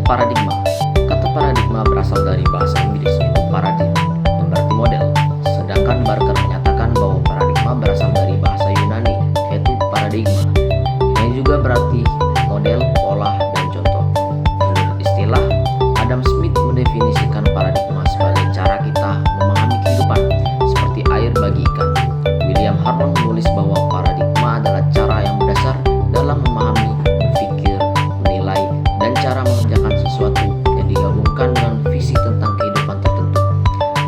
Paradigma. Kata paradigma berasal dari bahasa Inggris yaitu paradigm, yang berarti model. Sedangkan Barker menyatakan bahwa paradigma berasal dari bahasa Yunani yaitu paradigma, yang juga berarti model, pola, dan contoh. Menurut istilah, Adam Smith mendefinisikan paradigma sebagai cara kita memahami kehidupan seperti air bagi ikan. William Hartman menulis bahwa paradigma adalah cara yang mendasar dalam memahami, berpikir, menilai, dan cara mengerjakan sesuatu yang digabungkan dengan visi tentang kehidupan tertentu.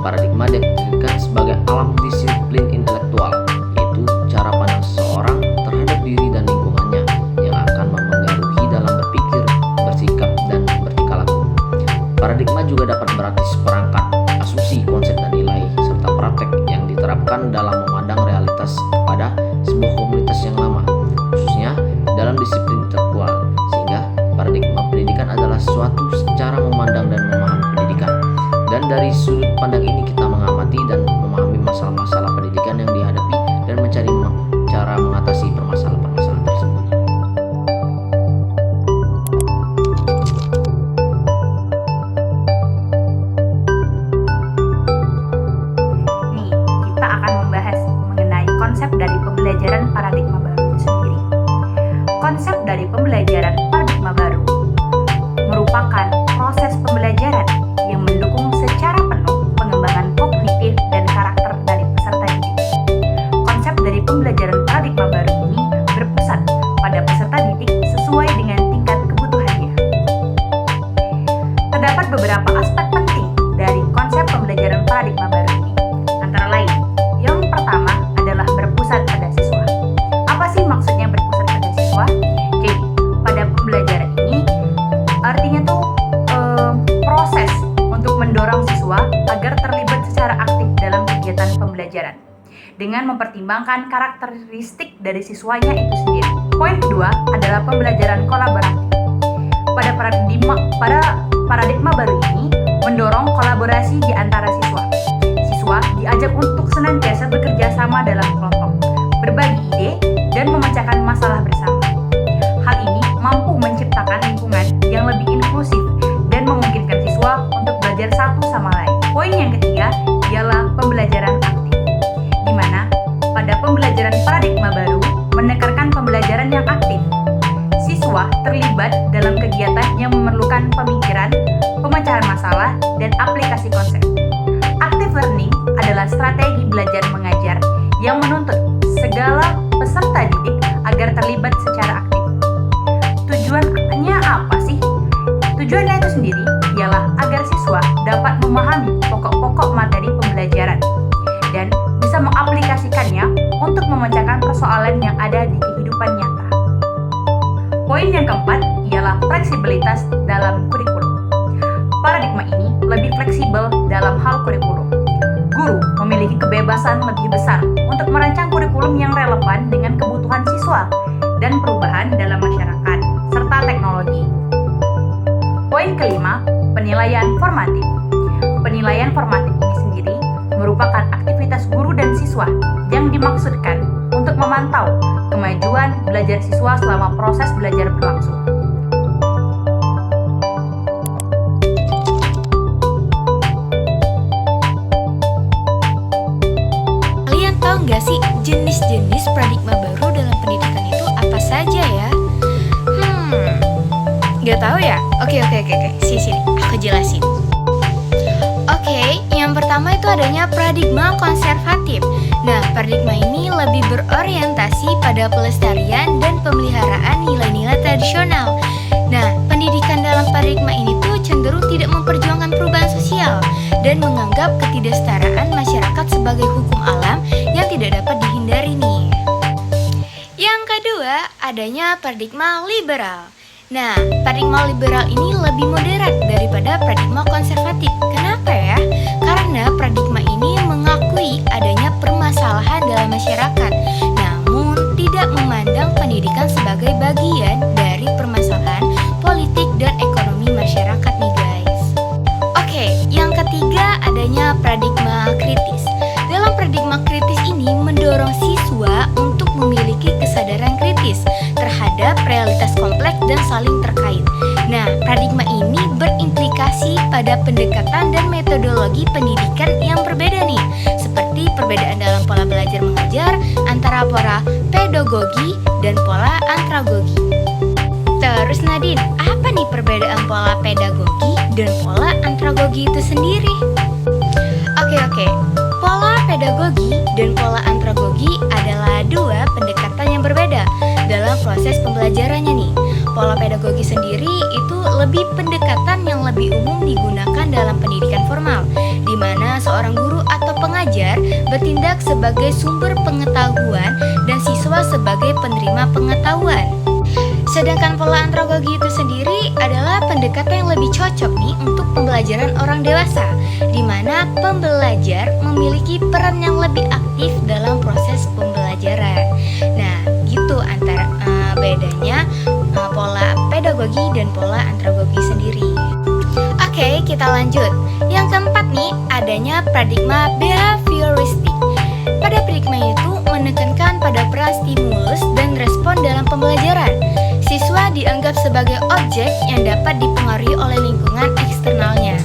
Paradigma diartikan sebagai alam disiplin intelektual, yaitu cara pandang seseorang terhadap diri dan lingkungannya yang akan memengaruhi dalam berpikir, bersikap, dan bertingkah laku. Paradigma juga dapat berarti seperangkat asumsi, konsep, dan nilai, serta praktek yang diterapkan dalam memandang realitas pada sebuah komunitas yang lama, khususnya dalam disiplin intelektual. Sehingga paradigma pendidikan adalah suatu cara memandang dan memahami pendidikan. Dan dari sudut pandang ini kita mengamati dan memahami masalah-masalah pendidikan yang dihadapi dan mencari cara mengatasi permasalahan-permasalahan tersebut. Nih, kita akan membahas mengenai konsep dari pembelajaran paradigma baru itu sendiri. Konsep dari pembelajaran paradigma baru merupakan proses pembelajaran yang mendukung secara penuh pengembangan kognitif dan karakter dari peserta didik. Konsep dari pembelajaran paradigma baru ini berpusat pada peserta didik sesuai dengan tingkat kebutuhannya. Terdapat beberapa aspek penting dari konsep pembelajaran paradigma baru ini. Antara lain, yang pertama adalah berpusat pada siswa. Apa sih maksudnya berpusat pada siswa? Jadi, pada pembelajaran ini artinya tuh proses untuk mendorong siswa agar terlibat secara aktif dalam kegiatan pembelajaran dengan mempertimbangkan karakteristik dari siswanya itu sendiri. Poin kedua adalah pembelajaran kolaboratif. Pada paradigma baru ini mendorong kolaborasi di antara siswa. Siswa diajak untuk senantiasa bekerja sama dalam kelompok, berbagi ide, dan memecahkan masalah bersama. Hal ini mampu menciptakan lingkungan yang lebih inklusif dan memungkinkan siswa untuk belajar satu sama lain. Poin yang ketiga ialah pembelajaran aktif, di mana pada pembelajaran paradigma baru menekankan pembelajaran yang aktif. Siswa terlibat dalam kegiatan yang memerlukan pemikiran, pemecahan masalah, dan aplikasi konsep. Active learning adalah strategi belajar mengajar yang menuntut segala peserta didik agar terlibat secara aktif. Tujuannya apa sih? Tujuannya itu sendiri ialah agar siswa dapat memahami pokok-pokok materi pembelajaran dan bisa mengaplikasikannya untuk memecahkan persoalan yang ada di kehidupan nyata. Poin yang keempat ialah fleksibilitas dalam kurikulum. Paradigma ini lebih fleksibel dalam hal kurikulum. Guru memiliki kebebasan lebih besar untuk merancang kurikulum yang relevan dengan kebutuhan siswa dan perubahan dalam masyarakat serta teknologi. Poin kelima, penilaian formatif. Penilaian formatif ini sendiri merupakan aktivitas guru dan siswa yang dimaksudkan untuk memantau kemajuan belajar siswa selama proses belajar berlangsung. Kalian tahu nggak sih jenis-jenis paradigma baru dalam pendidikan itu apa saja ya? Nggak tahu ya? Oke. Sini, aku jelasin. Oke, yang pertama itu adanya paradigma konservatif. Nah, paradigma ini lebih berorientasi pada pelestarian dan pemeliharaan nilai-nilai tradisional. Nah, pendidikan dalam paradigma ini tuh cenderung tidak memperjuangkan perubahan sosial dan menganggap ketidaksetaraan masyarakat sebagai hukum alam yang tidak dapat dihindari nih. Yang kedua, adanya paradigma liberal. Nah, paradigma liberal ini lebih moderat daripada paradigma konservatif. Kenapa ya? Karena paradigma ini mengakui adanya permasalahan dalam masyarakat, namun tidak memandang pendidikan sebagai bagian dari permasalahan politik dan ekonomi masyarakat nih guys. Oke, yang ketiga adanya paradigma kritis. Dalam paradigma kritis ini mendorong siswa untuk memiliki kesadaran kritis terhadap realitas kompleks dan saling terkait. Nah, paradigma ini berimplikasi pada pendekatan dan metodologi pendidikan yang berbeda nih, seperti perbedaan dalam pola belajar mengajar antara pola pedagogi dan pola andragogi. Terus Nadine, apa nih perbedaan pola pedagogi dan pola andragogi itu sendiri? Oke. Pola pedagogi dan pola andragogi adalah dua pendekatan yang berbeda dalam proses pembelajarannya nih. Pola pedagogi sendiri itu lebih pendekatan yang lebih umum digunakan dalam pendidikan formal, di mana seorang guru atau pengajar bertindak sebagai sumber pengetahuan dan siswa sebagai penerima pengetahuan. Sedangkan pola andragogi itu sendiri adalah pendekatan yang lebih cocok nih untuk pembelajaran orang dewasa, di mana pembelajar memiliki peran yang lebih aktif dalam proses pembelajaran. Nah, gitu antara bedanya pola pedagogi dan pola andragogi sendiri. Oke, kita lanjut. Yang keempat nih, adanya paradigma behavioristik. Pada paradigma itu menekankan pada peran stimulus dan respon dalam pembelajaran. Siswa dianggap sebagai objek yang dapat dipengaruhi oleh lingkungan eksternalnya.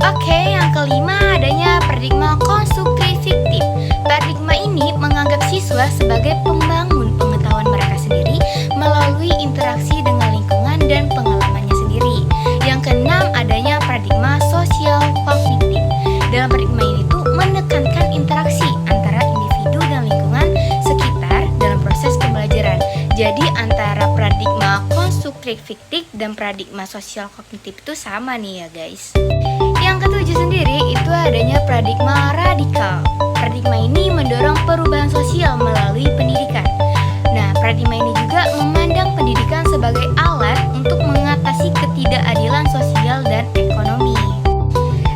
Oke, yang kelima adanya paradigma konstruktif-fiktif. Paradigma ini menganggap siswa sebagai pembangun pengetahuan mereka sendiri melalui interaksi dengan lingkungan dan pengalamannya sendiri. Yang keenam adanya paradigma sosial kognitif. Dalam paradigma ini tuh menekankan interaksi antara individu dan lingkungan sekitar dalam proses pembelajaran. Jadi antara paradigma konstruktif-fiktif dan paradigma sosial kognitif itu sama nih ya guys. Yang ketujuh sendiri itu adanya paradigma radikal. Paradigma ini mendorong perubahan sosial melalui pendidikan. Nah, paradigma ini juga memandang pendidikan sebagai alat untuk mengatasi ketidakadilan sosial dan ekonomi.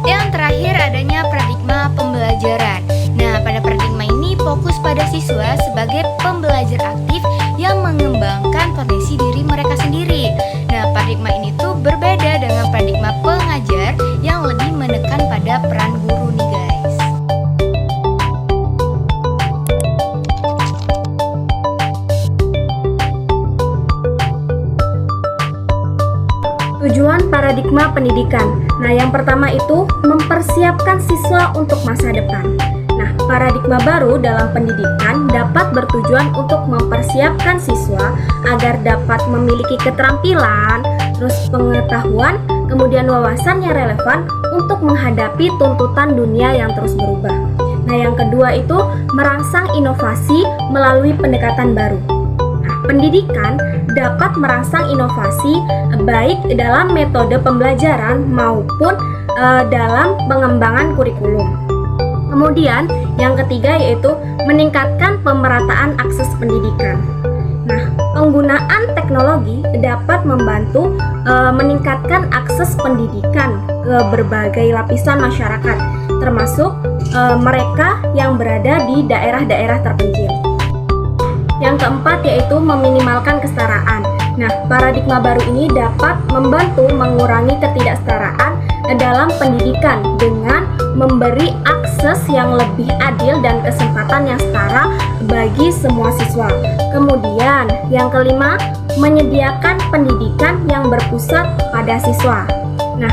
Yang terakhir adanya paradigma pembelajaran. Nah, pada paradigma ini fokus pada siswa sebagai pembelajar aktif yang mengembangkan potensi diri mereka sendiri. Nah, paradigma ini tuh berbeda dengan paradigma pengajar yang lebih menekan pada peran guru nih guys. Tujuan paradigma pendidikan. Nah, yang pertama itu mempersiapkan siswa untuk masa depan. Nah, paradigma baru dalam pendidikan dapat bertujuan untuk mempersiapkan siswa agar dapat memiliki keterampilan, terus pengetahuan, kemudian wawasan yang relevan untuk menghadapi tuntutan dunia yang terus berubah. Nah, yang kedua itu merangsang inovasi melalui pendekatan baru. Nah, pendidikan dapat merangsang inovasi baik dalam metode pembelajaran maupun dalam pengembangan kurikulum. Kemudian yang ketiga yaitu meningkatkan pemerataan akses pendidikan. Nah, penggunaan teknologi dapat membantu meningkatkan akses pendidikan ke berbagai lapisan masyarakat, termasuk mereka yang berada di daerah-daerah terpencil. Yang keempat yaitu meminimalkan kesetaraan. Nah, paradigma baru ini dapat membantu mengurangi ketidaksetaraan dalam pendidikan dengan memberi akses yang lebih adil dan kesempatan yang setara bagi semua siswa. Kemudian, yang kelima, menyediakan pendidikan yang berpusat pada siswa. Nah,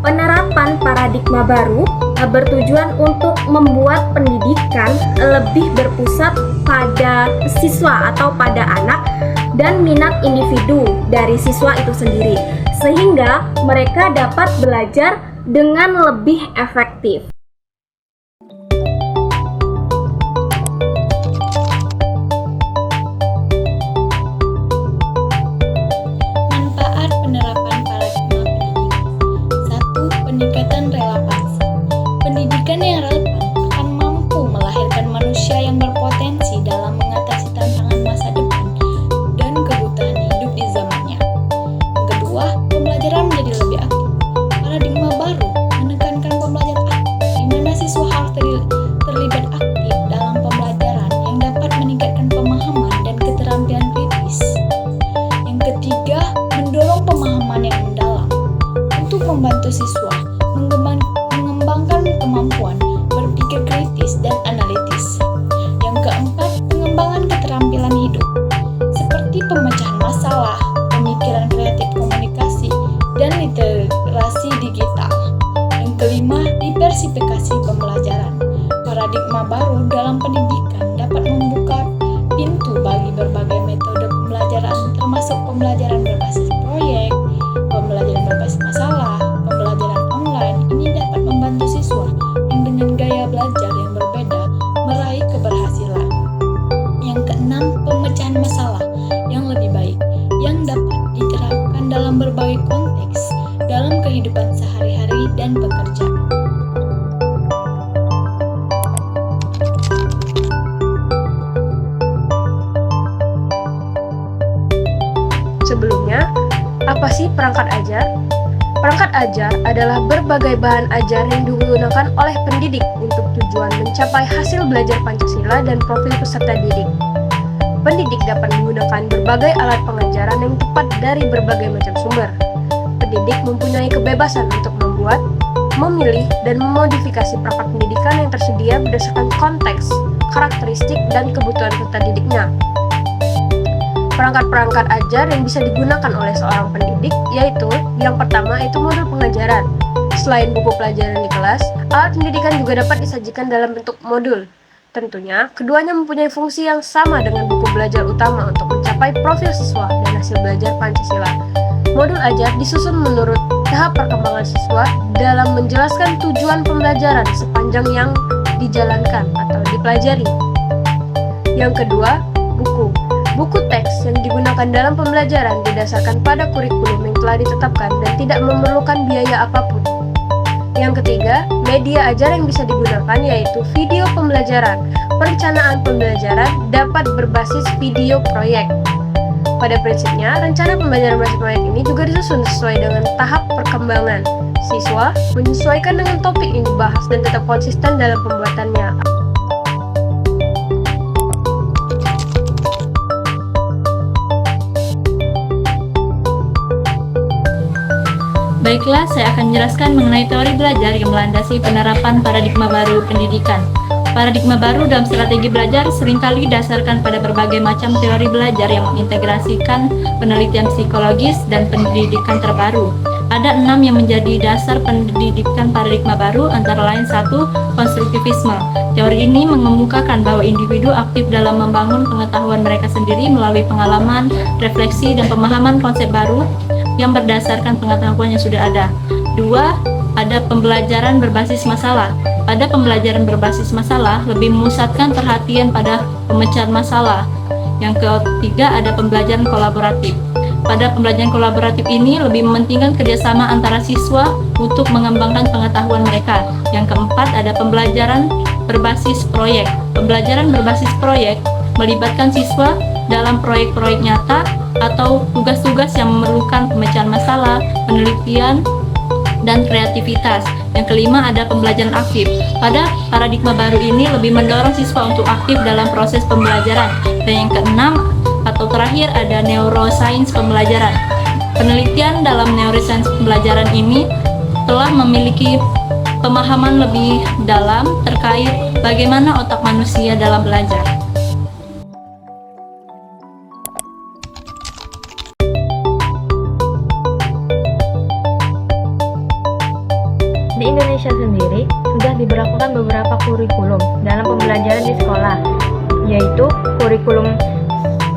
penerapan paradigma baru bertujuan untuk membuat pendidikan lebih berpusat pada siswa atau pada anak dan minat individu dari siswa itu sendiri, sehingga mereka dapat belajar dengan lebih efektif. Manfaat penerapan paradigma pendidikan. 1. Peningkatan relevansi. Pendidikan yang relevan akan mampu melahirkan manusia yang berpotensi dalam mengatasi tantangan masa depan dan kebutuhan hidup di zamannya. Yang kedua, pembelajaran menjadi lebih aktif. Paradigma baru menekankan pembelajaran aktif, di mana siswa harus terlibat aktif dalam pembelajaran yang dapat meningkatkan pemahaman dan keterampilan kritis. Yang ketiga, mendorong pemahaman yang mendalam untuk membantu siswa mengembangkan kemampuan berpikir kritis dan analitis. Yang keempat, pengembangan keterampilan hidup seperti pemecahan masalah, pemikiran kreatif komunikasi, dan integrasi digital. Yang kelima, diversifikasi pembelajaran. Paradigma baru dalam pendidikan dapat membuka pintu bagi berbagai metode pembelajaran, termasuk pembelajaran berbasis proyek, pembelajaran berbasis masalah, pembelajaran online. Ini dapat membantu siswa yang dengan gaya belajar yang berbeda meraih keberhasilan. Yang keenam, pemecahan masalah yang lebih baik, yang dapat diterapkan dalam berbagai konteks dalam kehidupan sehari-hari dan pekerjaan. Sebelumnya, apa sih perangkat ajar? Perangkat ajar adalah berbagai bahan ajar yang digunakan oleh pendidik untuk tujuan mencapai hasil belajar Pancasila dan profil peserta didik. Pendidik dapat menggunakan berbagai alat pengajaran yang tepat dari berbagai macam sumber. Pendidik mempunyai kebebasan untuk membuat, memilih, dan memodifikasi perangkat pendidikan yang tersedia berdasarkan konteks, karakteristik, dan kebutuhan peserta didiknya. Perangkat-perangkat ajar yang bisa digunakan oleh seorang pendidik yaitu yang pertama itu modul pengajaran. Selain buku pelajaran di kelas, alat pendidikan juga dapat disajikan dalam bentuk modul. Tentunya, keduanya mempunyai fungsi yang sama dengan buku belajar utama untuk mencapai profil siswa dan hasil belajar Pancasila. Modul ajar disusun menurut tahap perkembangan siswa dalam menjelaskan tujuan pembelajaran sepanjang yang dijalankan atau dipelajari. Yang kedua, buku. Buku teks yang digunakan dalam pembelajaran didasarkan pada kurikulum yang telah ditetapkan dan tidak memerlukan biaya apapun. Yang ketiga, media ajar yang bisa digunakan yaitu video pembelajaran. Perencanaan pembelajaran dapat berbasis video proyek. Pada prinsipnya, rencana pembelajaran berbasis proyek ini juga disusun sesuai dengan tahap perkembangan siswa, menyesuaikan dengan topik yang dibahas dan tetap konsisten dalam pembuatannya. Baiklah, saya akan menjelaskan mengenai teori belajar yang melandasi penerapan paradigma baru pendidikan. Paradigma baru dalam strategi belajar seringkali didasarkan pada berbagai macam teori belajar yang mengintegrasikan penelitian psikologis dan pendidikan terbaru. Ada 6 yang menjadi dasar pendidikan paradigma baru, antara lain 1. Konstruktivisme. Teori ini mengemukakan bahwa individu aktif dalam membangun pengetahuan mereka sendiri melalui pengalaman, refleksi, dan pemahaman konsep baru yang berdasarkan pengetahuan yang sudah ada. 2. Ada pembelajaran berbasis masalah. Pada pembelajaran berbasis masalah, lebih memusatkan perhatian pada pemecahan masalah. Yang ketiga, ada pembelajaran kolaboratif. Pada pembelajaran kolaboratif ini, lebih mementingkan kerjasama antara siswa untuk mengembangkan pengetahuan mereka. Yang keempat, ada pembelajaran berbasis proyek. Pembelajaran berbasis proyek melibatkan siswa dalam proyek-proyek nyata atau tugas-tugas yang memerlukan pemecahan masalah, penelitian, dan kreativitas. Yang kelima, ada pembelajaran aktif. Pada paradigma baru ini lebih mendorong siswa untuk aktif dalam proses pembelajaran. Dan yang keenam atau terakhir, ada neuroscience pembelajaran. Penelitian dalam neuroscience pembelajaran ini telah memiliki pemahaman lebih dalam terkait bagaimana otak manusia dalam belajar. Di Indonesia sendiri sudah diberlakukan beberapa kurikulum dalam pembelajaran di sekolah, yaitu kurikulum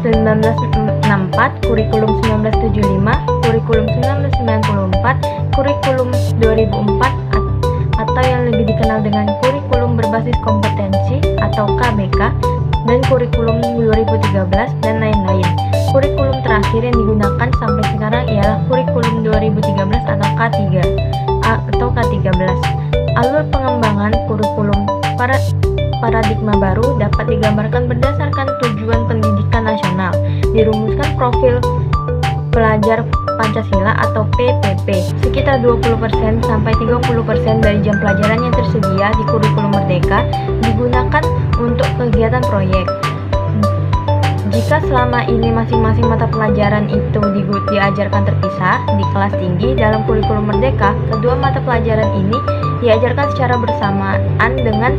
1964, kurikulum 1975, kurikulum 1994, kurikulum 2004 atau yang lebih dikenal dengan kurikulum berbasis kompetensi atau KBK, dan kurikulum 2013 dan lain-lain. Kurikulum terakhir yang digunakan sampai sekarang ialah kurikulum 2013 atau K13. Alur pengembangan kurikulum paradigma baru dapat digambarkan berdasarkan tujuan pendidikan nasional. Dirumuskan profil pelajar Pancasila atau PPP. Sekitar 20% sampai 30% dari jam pelajaran yang tersedia di kurikulum Merdeka digunakan untuk kegiatan proyek. Jika selama ini masing-masing mata pelajaran itu diajarkan terpisah di kelas tinggi, dalam kurikulum Merdeka, kedua mata pelajaran ini diajarkan secara bersamaan dengan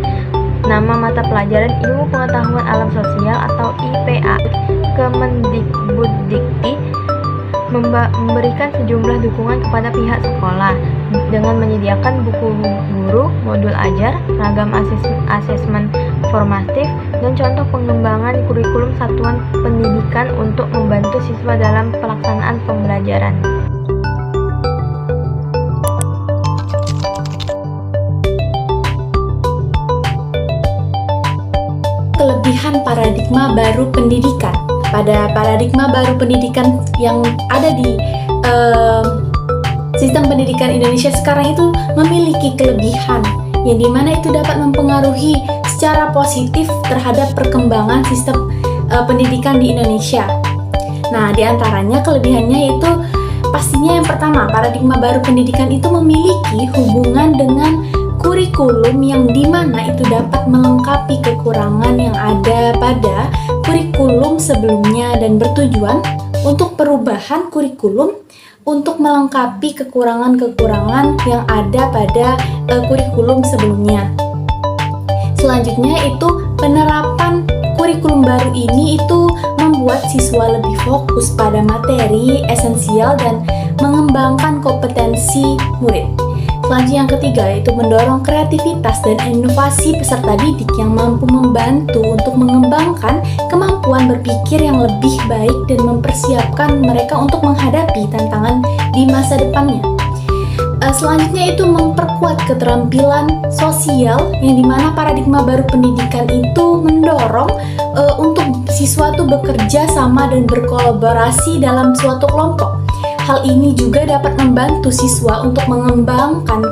nama mata pelajaran Ilmu Pengetahuan Alam Sosial atau IPA. Kemendikbuddikti memberikan sejumlah dukungan kepada pihak sekolah dengan menyediakan buku guru, modul ajar, ragam asesmen formatif, dan contoh pengembangan kurikulum satuan pendidikan untuk membantu siswa dalam pelaksanaan pembelajaran. Kelebihan paradigma baru pendidikan. Pada paradigma baru pendidikan yang ada di sistem pendidikan Indonesia sekarang itu memiliki kelebihan yang dimana itu dapat mempengaruhi secara positif terhadap perkembangan sistem pendidikan di Indonesia. Nah, diantaranya kelebihannya itu pastinya yang pertama, paradigma baru pendidikan itu memiliki hubungan dengan kurikulum yang dimana itu dapat melengkapi kekurangan yang ada pada kurikulum sebelumnya dan bertujuan untuk perubahan kurikulum untuk melengkapi kekurangan-kekurangan yang ada pada kurikulum sebelumnya. Selanjutnya itu penerapan kurikulum baru ini itu membuat siswa lebih fokus pada materi esensial dan mengembangkan kompetensi murid. Selanjutnya yang ketiga yaitu mendorong kreativitas dan inovasi peserta didik yang mampu membantu untuk mengembangkan kemampuan berpikir yang lebih baik dan mempersiapkan mereka untuk menghadapi tantangan di masa depannya. Selanjutnya itu memperkuat keterampilan sosial yang dimana paradigma baru pendidikan itu mendorong untuk siswa itu bekerja sama dan berkolaborasi dalam suatu kelompok. Hal ini juga dapat membantu siswa untuk mengembangkan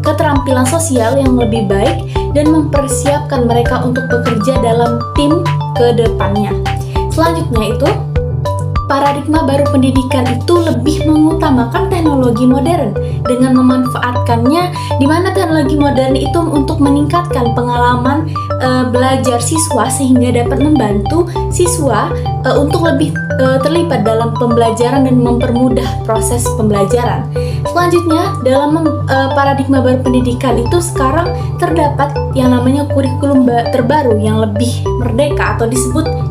keterampilan sosial yang lebih baik dan mempersiapkan mereka untuk bekerja dalam tim ke depannya. Selanjutnya itu, paradigma baru pendidikan itu lebih mengutamakan teknologi modern dengan memanfaatkannya di mana teknologi modern itu untuk meningkatkan pengalaman belajar siswa sehingga dapat membantu siswa untuk lebih terlibat dalam pembelajaran dan mempermudah proses pembelajaran. Selanjutnya, dalam paradigma baru pendidikan itu sekarang terdapat yang namanya kurikulum terbaru yang lebih merdeka atau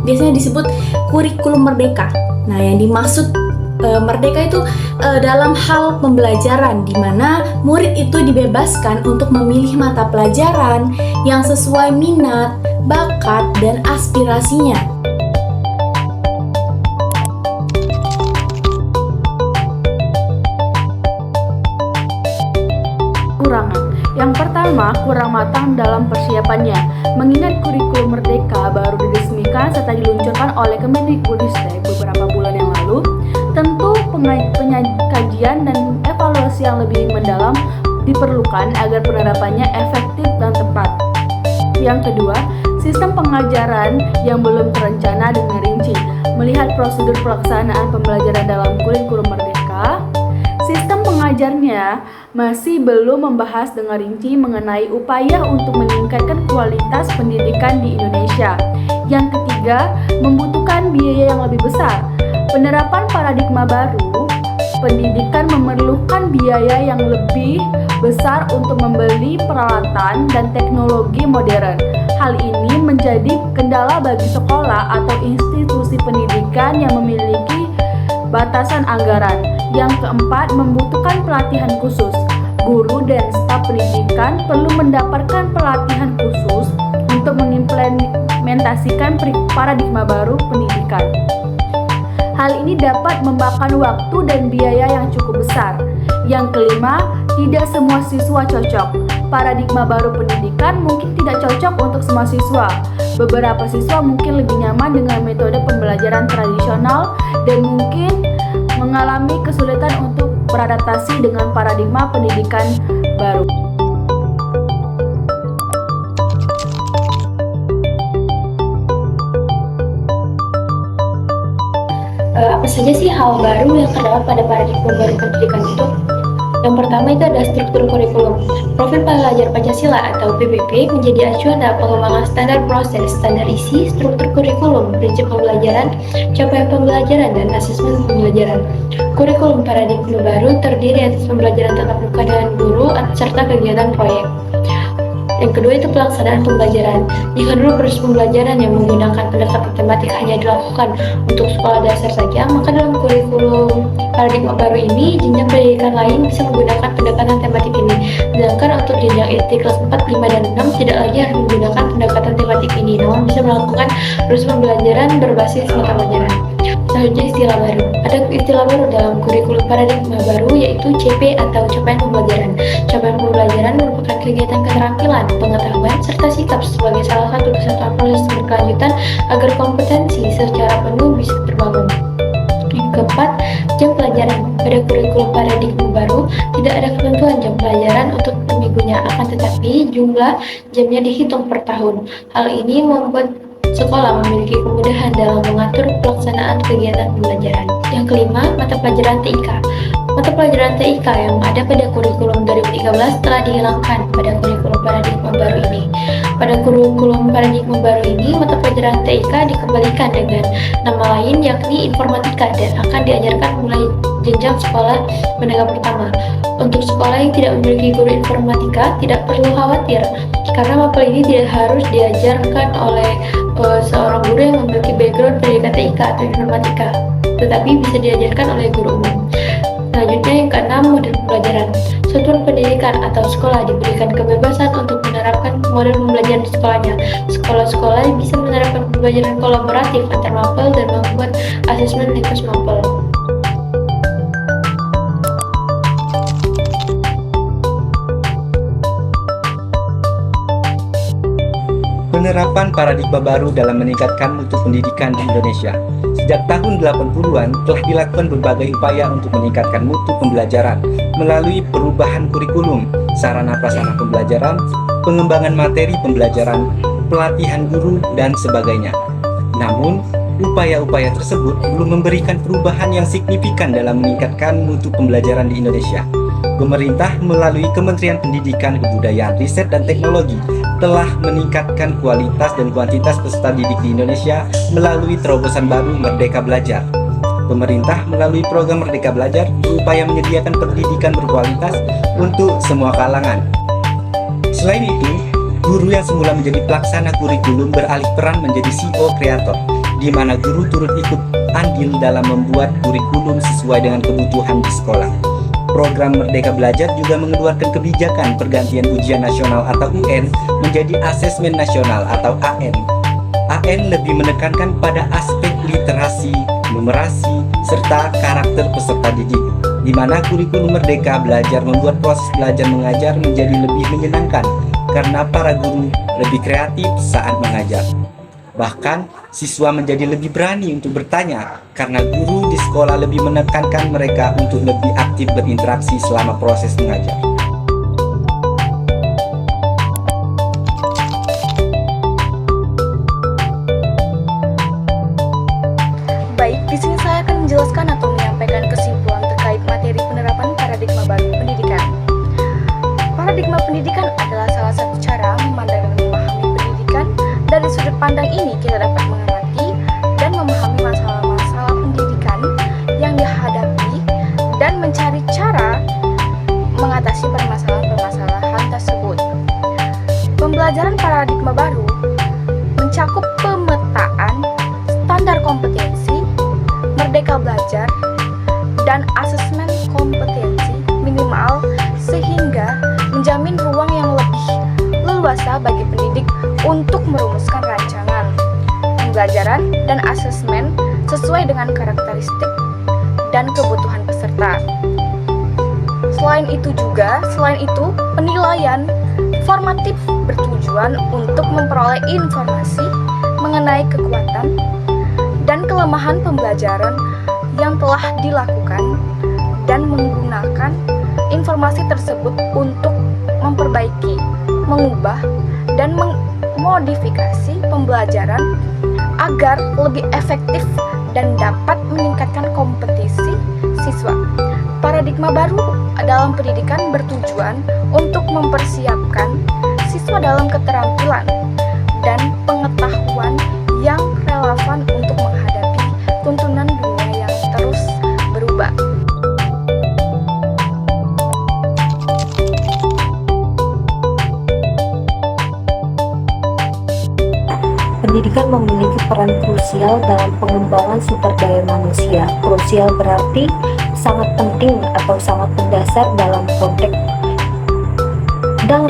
biasanya disebut kurikulum merdeka. Nah, yang dimaksud merdeka itu dalam hal pembelajaran di mana murid itu dibebaskan untuk memilih mata pelajaran yang sesuai minat, bakat, dan aspirasinya. Kekurangan. Yang pertama, kurang matang dalam persiapannya. Mengingat kurikulum merdeka baru diresmikan serta diluncurkan oleh Kemendikbudristek beberapa bulan yang lalu, tentu kajian dan evaluasi yang lebih mendalam diperlukan agar penerapannya efektif dan tepat. Yang kedua, sistem pengajaran yang belum terencana dengan rinci. Melihat prosedur pelaksanaan pembelajaran dalam kurikulum merdeka, sistem pengajarnya masih belum membahas dengan rinci mengenai upaya untuk meningkatkan kualitas pendidikan di Indonesia. Yang ketiga, membutuhkan biaya yang lebih besar. Penerapan paradigma baru pendidikan memerlukan biaya yang lebih besar untuk membeli peralatan dan teknologi modern. Hal ini menjadi kendala bagi sekolah atau institusi pendidikan yang memiliki batasan anggaran. Yang keempat, membutuhkan pelatihan khusus. Guru dan staf pendidikan perlu mendapatkan pelatihan khusus untuk mengimplementasikan paradigma baru pendidikan. Hal ini dapat memakan waktu dan biaya yang cukup besar. Yang kelima, tidak semua siswa cocok. Paradigma baru pendidikan mungkin tidak cocok untuk semua siswa. Beberapa siswa mungkin lebih nyaman dengan metode pembelajaran tradisional dan mungkin mengalami kesulitan untuk beradaptasi dengan paradigma pendidikan baru. Apa saja sih hal baru yang terdapat pada paradigma baru pendidikan itu? Yang pertama itu ada struktur kurikulum. Profil Pelajar Pancasila atau PPP menjadi acuan dalam pengembangan standar proses, standar isi, struktur kurikulum, prinsip pembelajaran, capaian pembelajaran, dan asesmen pembelajaran. Kurikulum paradigma baru terdiri atas pembelajaran tatap muka dengan guru serta kegiatan proyek. Yang kedua itu pelaksanaan pembelajaran. Jika dulu proses pembelajaran yang menggunakan pendekatan tematik hanya dilakukan untuk sekolah dasar saja, maka dalam kurikulum paradigma baru ini, jenjang pendidikan lain bisa menggunakan pendekatan tematik ini. Sedangkan untuk jenjang SD kelas 4, 5, dan 6 tidak lagi harus menggunakan pendekatan tematik ini, namun bisa melakukan proses pembelajaran berbasis mata pelajaran. Selanjutnya istilah baru. Ada istilah baru dalam kurikulum paradigma baru yaitu CP atau capaian pembelajaran. Capaian pembelajaran merupakan kegiatan keterampilan, pengetahuan, serta sikap sebagai salah satu kesatuan proses berkelanjutan agar kompetensi secara penuh bisa terbangun. Yang keempat, jam pelajaran. Pada kurikulum paradigma baru, tidak ada ketentuan jam pelajaran untuk per minggunya, akan tetapi jumlah jamnya dihitung per tahun. Hal ini membuat sekolah memiliki kemudahan dalam mengatur pelaksanaan kegiatan pembelajaran. Yang kelima, mata pelajaran TIK. Mata pelajaran TIK yang ada pada kurikulum 2013 telah dihilangkan pada kurikulum paradigma baru ini. Pada kurikulum paradigma baru ini, mata pelajaran TIK dikembalikan dengan nama lain yakni informatika dan akan diajarkan mulai jenjang sekolah menengah pertama. Untuk sekolah yang tidak memiliki guru informatika, tidak perlu khawatir karena mapel ini tidak harus diajarkan oleh seorang guru yang memiliki background pendidikan TIK atau informatika, tetapi bisa diajarkan oleh guru umum. Selanjutnya yang keenam, model pembelajaran. Satuan pendidikan atau sekolah diberikan kebebasan untuk menerapkan model pembelajaran di sekolahnya. Sekolah-sekolah bisa menerapkan pembelajaran kolaboratif antar mapel dan membuat asesmen lintas mapel. Penerapan paradigma baru dalam meningkatkan mutu pendidikan di Indonesia. Sejak tahun 80-an telah dilakukan berbagai upaya untuk meningkatkan mutu pembelajaran melalui perubahan kurikulum, sarana prasarana pembelajaran, pengembangan materi pembelajaran, pelatihan guru, dan sebagainya. Namun, upaya-upaya tersebut belum memberikan perubahan yang signifikan dalam meningkatkan mutu pembelajaran di Indonesia. Pemerintah melalui Kementerian Pendidikan, Kebudayaan, Riset, dan Teknologi telah meningkatkan kualitas dan kuantitas peserta didik di Indonesia melalui terobosan baru Merdeka Belajar. Pemerintah melalui program Merdeka Belajar berupaya menyediakan pendidikan berkualitas untuk semua kalangan. Selain itu, guru yang semula menjadi pelaksana kurikulum beralih peran menjadi CEO kreator, di mana guru turut ikut andil dalam membuat kurikulum sesuai dengan kebutuhan di sekolah. Program Merdeka Belajar juga mengeluarkan kebijakan pergantian ujian nasional atau UN menjadi asesmen nasional atau AN. AN lebih menekankan pada aspek literasi, numerasi, serta karakter peserta didik, di mana kurikulum Merdeka Belajar membuat proses belajar mengajar menjadi lebih menyenangkan karena para guru lebih kreatif saat mengajar. Bahkan, siswa menjadi lebih berani untuk bertanya karena guru di sekolah lebih menekankan mereka untuk lebih aktif berinteraksi selama proses mengajar. Baik, di sini saya akan menjelaskan atau menyampaikan kesimpulan terkait materi penerapan paradigma baru pendidikan. Paradigma pendidikan adalah salah satu cara memandang dan memahami pendidikan. Dari sudut pandang ini, kita dapat mengamati dan memahami masalah-masalah pendidikan yang dihadapi dan mencari cara mengatasi permasalahan-permasalahan tersebut. Pembelajaran paradigma baru mencakup pemetaan standar kompetensi, merdeka belajar, dan asesmen kompetensi minimal sehingga menjamin ruang yang lebih leluasa bagi pendidik untuk merumuskan rancangan pembelajaran dan asesmen sesuai dengan karakteristik dan kebutuhan peserta. Selain itu, penilaian formatif bertujuan untuk memperoleh informasi mengenai kekuatan dan kelemahan pembelajaran yang telah dilakukan dan menggunakan informasi tersebut untuk memperbaiki, mengubah, dan memodifikasi pembelajaran agar lebih efektif dan dapat meningkatkan kompetisi siswa. Paradigma baru dalam pendidikan bertujuan untuk mempersiapkan siswa dalam keterampilan dan pengetahuan yang relevan untuk menghadapi tuntunan dunia yang terus berubah. pendidikan memiliki peran krusial dalam pengembangan sumber daya manusia. Krusial berarti sangat penting atau sangat mendasar dalam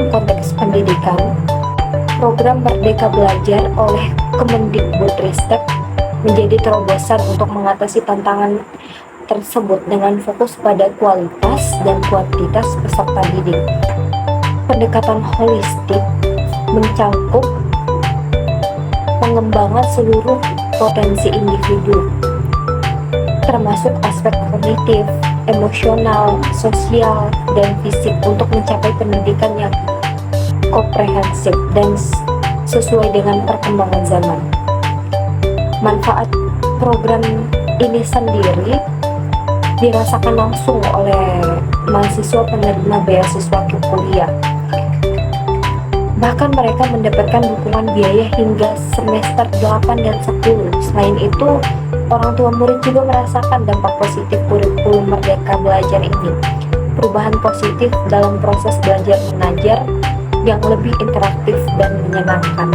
konteks pendidikan. Program Merdeka Belajar oleh Kemendikbudristek menjadi terobosan untuk mengatasi tantangan tersebut dengan fokus pada kualitas dan kuantitas peserta didik. Pendekatan holistik mencakup pengembangan seluruh potensi individu, termasuk aspek kognitif, emosional, sosial, dan fisik untuk mencapai pendidikan yang komprehensif dan sesuai dengan perkembangan zaman. Manfaat program ini sendiri dirasakan langsung oleh mahasiswa penerima beasiswa kuliah. Bahkan mereka mendapatkan dukungan biaya hingga semester 8 dan 10. Selain itu, orang tua murid juga merasakan dampak positif kurikulum Merdeka Belajar ini. Perubahan positif dalam proses belajar mengajar yang lebih interaktif dan menyenangkan.